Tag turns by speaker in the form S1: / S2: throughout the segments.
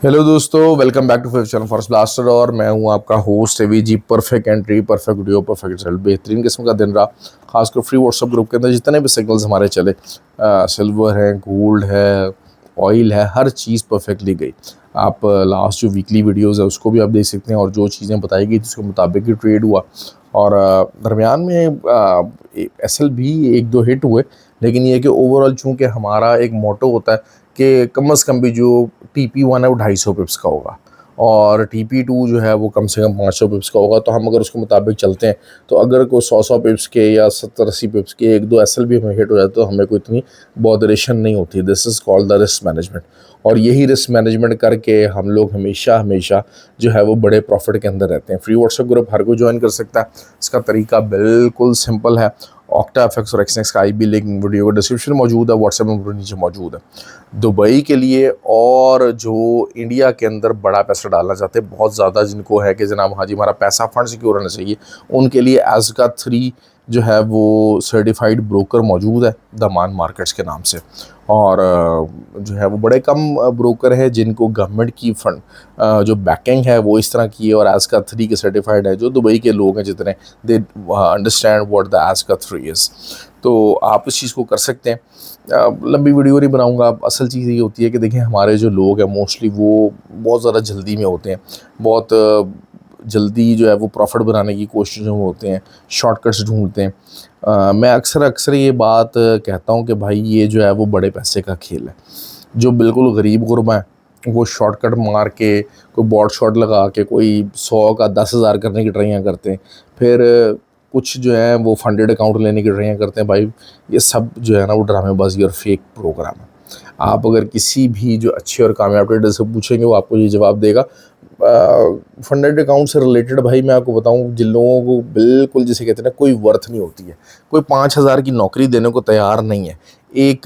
S1: Hello दोस्तों, welcome back to fifth channel forest blaster. और मैं हूं आपका host AV ji. Perfect entry, perfect video, perfect result, बेहतरीन किस्म का दिन रहा। खासकर फ्री व्हाट्सएप ग्रुप के अंदर जितने भी सिग्नल्स हमारे चले, सिल्वर है, गोल्ड है, ऑयल है, हर चीज़ परफेक्टली गई। आप लास्ट जो वीकली वीडियोस है उसको भी आप देख सकते हैं, और जो चीज़ें बताई गई उसके मुताबिक ही ट्रेड हुआ। और दरमियान में एस एल भी एक दो हिट हुए, लेकिन ये कि ओवरऑल चूँकि हमारा एक मोटो होता है कि कम से कम भी जो TP1 है वो 250 पिप्स का होगा, और TP2 जो है वो कम से कम 500 पिप्स का होगा। तो हम अगर उसके मुताबिक चलते हैं तो अगर कोई 100 पिप्स के या 70-80 पिप्स के एक दो एसएल भी हमें हिट हो जाए तो हमें कोई इतनी बॉदरेशन नहीं होती। This is called the risk management. और यही रिस्क मैनेजमेंट करके हम लोग हमेशा हमेशा जो है वो बड़े प्रॉफिट के अंदर रहते हैं। फ्री व्हाट्सएप ग्रुप हर कोई ज्वाइन कर सकता है। इसका तरीका बिल्कुल सिंपल है। ऑक्टा एफएक्स और एक्सनेक्स का IB लिंक वीडियो का डिस्क्रिप्शन मौजूद है, व्हाट्सएप नंबर नीचे मौजूद है। दुबई के लिए और जो इंडिया के अंदर बड़ा पैसा डालना चाहते हैं बहुत ज़्यादा, जिनको है कि जनाब हाँ जी हमारा पैसा फंड सिक्योर होना चाहिए, उनके लिए एज़का 3 जो है वो सर्टिफाइड ब्रोकर मौजूद है दमान मार्केट्स के नाम से। और जो है वो बड़े कम ब्रोकर है जिनको गवर्नमेंट की फंड जो बैकिंग है वो इस तरह की है, और एज़का 3 के सर्टिफाइड है जो दुबई के लोग हैं जितने, दे अंडरस्टैंड व्हाट द एज़का 3 इज़। तो आप इस चीज़ को कर सकते हैं। लंबी वीडियो नहीं बनाऊंगा। असल चीज़ ये होती है कि देखिए हमारे जो लोग हैं मोस्टली वो बहुत ज़्यादा जल्दी में होते हैं, बहुत जल्दी जो है वो प्रॉफिट बनाने की कोशिश में होते हैं, शॉर्टकट्स ढूंढते हैं। मैं अक्सर अक्सर ये बात कहता हूँ कि भाई ये जो है वो बड़े पैसे का खेल है। जो बिल्कुल गरीब गुरबा है वो शॉर्टकट मार के, कोई बॉट शॉट लगा के कोई 100 का 10,000 करने की ट्राइयाँ करते हैं। फिर कुछ जो है वो फंडेड अकाउंट लेने की ट्राइयाँ करते हैं। भाई ये सब जो है ना वो ड्रामेबाजी और फेक प्रोग्राम है। आप अगर किसी भी जो अच्छे और कामयाब ट्रेडर से पूछेंगे वो आपको ये जवाब देगा। फंडेड अकाउंट से रिलेटेड भाई मैं आपको बताऊं, जिन लोगों को बिल्कुल जिसे कहते हैं ना कोई वर्थ नहीं होती है, कोई 5,000 की नौकरी देने को तैयार नहीं है, एक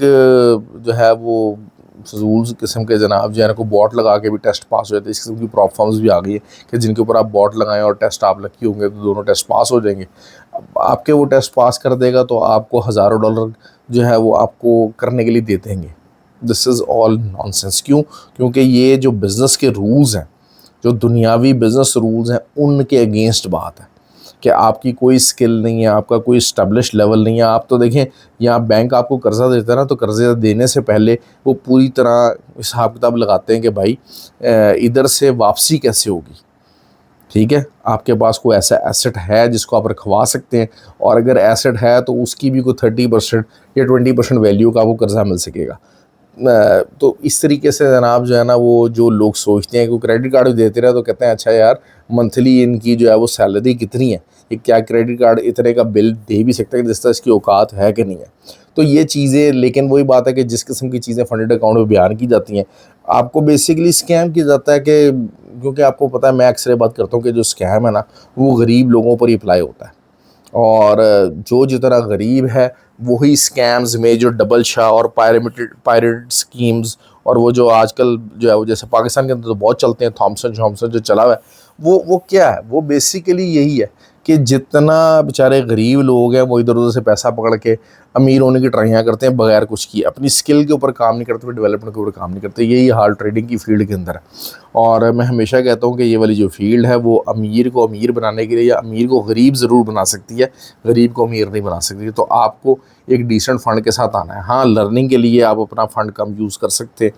S1: जो है वो फजूल किस्म के जनाब जो है ना को बॉट लगा के भी टेस्ट पास हो जाते हैं। इस किस्म की प्रॉप फॉर्म्स भी आ गई है कि जिनके ऊपर आप बॉट लगाएं और टेस्ट आप लकी होंगे तो दोनों टेस्ट पास हो जाएंगे। अब आपके वो टेस्ट पास कर देगा तो आपको हज़ारों डॉलर जो है वो आपको करने के लिए दे देंगे। This is all nonsense. क्यों? क्योंकि ये जो बिज़नेस के रूल्स हैं, जो दुनियावी बिज़नेस रूल्स हैं, उनके अगेंस्ट बात है कि आपकी कोई स्किल नहीं है, आपका कोई इस्टेब्लिश लेवल नहीं है। आप तो देखें, यहाँ बैंक आपको कर्ज़ा देता है ना, तो कर्ज़ा देने से पहले वो पूरी तरह हिसाब किताब लगाते हैं कि भाई इधर से वापसी कैसे होगी। ठीक है, आपके पास कोई ऐसा एसेट है जिसको आप रखवा सकते हैं, और अगर एसेट है तो उसकी भी कोई 30% या 20% वैल्यू का आपको कर्ज़ा मिल सकेगा। तो इस तरीके से जनाब जो है ना वो जो लोग सोचते हैं कि क्रेडिट कार्ड भी देते रहे तो कहते हैं अच्छा यार मंथली इनकी जो है वो सैलरी कितनी है, ये क्या क्रेडिट कार्ड इतने का बिल दे भी सकता है जिस तरह इसकी औकात है कि नहीं है। तो ये चीज़ें, लेकिन वही बात है कि जिस किस्म की चीज़ें फंडेड अकाउंट में बयान की जाती हैं, आपको बेसिकली स्कैम किया जाता है कि, क्योंकि आपको पता है मैं अक्सर ये बात करता हूँ कि जो स्कैम है ना वो गरीब लोगों पर ही अप्लाई होता है। और जो जितना गरीब है वही स्कैम्स में जो डबल शाह और पायरेट स्कीम्स, और वो जो आजकल जो है वो जैसे पाकिस्तान के अंदर तो बहुत चलते हैं, थॉमसन जॉनसन जो चला हुआ है, वो क्या है, वो बेसिकली यही है कि जितना बेचारे गरीब लोग हैं वो इधर उधर से पैसा पकड़ के अमीर होने की ट्राइयाँ करते हैं बगैर कुछ किए, अपनी स्किल के ऊपर काम नहीं करते, डेवलपमेंट के ऊपर काम नहीं करते। यही हाल ट्रेडिंग की फील्ड के अंदर है। और मैं हमेशा कहता हूँ कि ये वाली जो फील्ड है वो अमीर को अमीर बनाने के लिए, या अमीर को गरीब ज़रूर बना सकती है, गरीब को अमीर नहीं बना सकती। तो आपको एक डिसेंट फ़ंड के साथ आना है। हाँ, लर्निंग के लिए आप अपना फ़ंड कम यूज़ कर सकते हैं,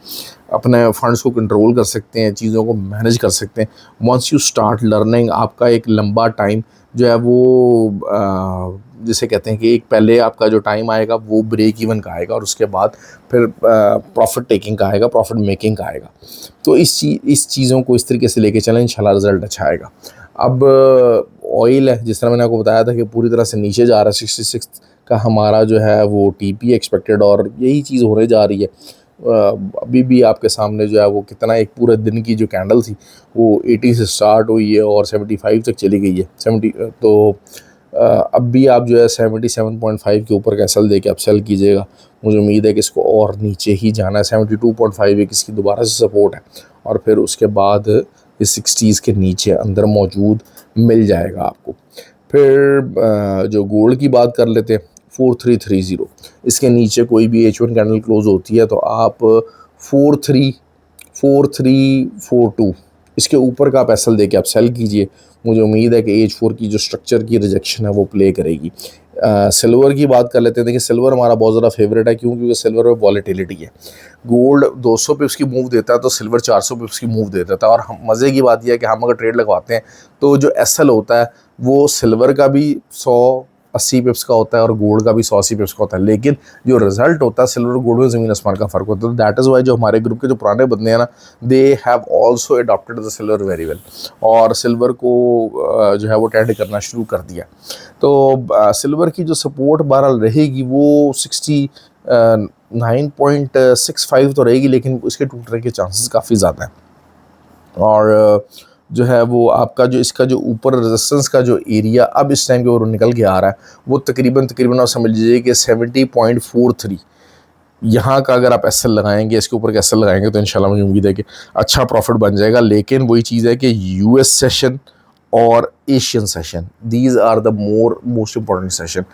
S1: अपने फंड्स को कंट्रोल कर सकते हैं, चीज़ों को मैनेज कर सकते हैं। वंस यू स्टार्ट लर्निंग, आपका एक लंबा टाइम जो है वो जिसे कहते हैं कि एक पहले आपका जो टाइम आएगा वो ब्रेक इवन का आएगा, और उसके बाद फिर प्रॉफिट टेकिंग का आएगा, प्रॉफिट मेकिंग का आएगा। तो इस चीज़ों को इस तरीके से लेके चलें, इंशाल्लाह रिजल्ट अच्छा आएगा। अब ऑयल है, जिस तरह मैंने आपको बताया था कि पूरी तरह से नीचे जा रहा है, 66 का हमारा जो है वो TP एक्सपेक्टेड, और यही चीज़ होने जा रही है। अभी भी आपके सामने जो है वो कितना, एक पूरे दिन की जो कैंडल थी वो 80 से स्टार्ट हुई है और 75 तक चली गई है। 70 तो अब भी आप जो है 77.5 के ऊपर का सेल दे के आप सेल कीजिएगा। मुझे उम्मीद है कि इसको और नीचे ही जाना है। 72.5 एक इसकी दोबारा से सपोर्ट है, और फिर उसके बाद इस 60s के नीचे अंदर मौजूद मिल जाएगा आपको। फिर जो गोल्ड की बात कर लेते हैं, 4330, इसके नीचे कोई भी H1 कैंडल क्लोज होती है तो आप 43 4342, इसके ऊपर का आप एस एल दे के आप सेल कीजिए। मुझे उम्मीद है कि H4 की जो स्ट्रक्चर की रिजेक्शन है वो प्ले करेगी। सिल्वर की बात कर लेते हैं। देखिए सिल्वर हमारा बहुत ज़्यादा फेवरेट है, क्यों? क्योंकि सिल्वर में वॉलेटिलिटी है। गोल्ड 200 पिप्स की मूव देता है तो सिल्वर 400 पिप्स की मूव दे देता है। और हम मज़े की बात यह है कि हम अगर ट्रेड लगवाते हैं तो जो एस एल होता है वो सिल्वर का भी 180 पिप्स का होता है और गोल्ड का भी 180 पिप्स का होता है, लेकिन जो रिजल्ट होता है सिल्वर गोल्ड में ज़मीन आसमान का फ़र्क होता है। तो दैट इज़ वाई जो हमारे ग्रुप के जो पुराने बंदे हैं ना, they have also adopted the silver very well, और सिल्वर को जो है वो ट्रेड करना शुरू कर दिया। तो सिल्वर की जो सपोर्ट बहरहाल रहेगी वो 69.65 तो रहेगी, लेकिन इसके टूटने के चांसेस काफ़ी ज़्यादा हैं। और जो है वो आपका जो इसका जो ऊपर रेजिस्टेंस का जो एरिया अब इस टाइम के ऊपर निकल के आ रहा है वो तकरीबन आप समझ लीजिए कि 70.43, यहाँ का अगर आप एस एल लगाएंगे, इसके ऊपर एस एल लगाएंगे तो इंशाल्लाह मुझे उम्मीद है कि अच्छा प्रॉफिट बन जाएगा। लेकिन वही चीज़ है कि यूएस सेशन और Asian session, these are the most important session.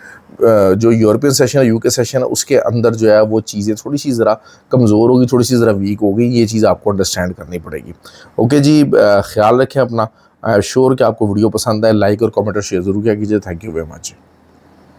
S1: जो यूरोपियन सेशन है, यूके सेशन है, उसके अंदर जो है वो चीज़ें थोड़ी सी ज़रा कमज़ोर होगी, थोड़ी सी ज़रा वीक होगी। ये चीज़ आपको अंडरस्टैंड करनी पड़ेगी। ओके जी, ख्याल रखें अपना। आई एम श्योर कि आपको वीडियो पसंद आए। लाइक और कमेंट और शेयर ज़रूर किया कीजिए। Thank you very much.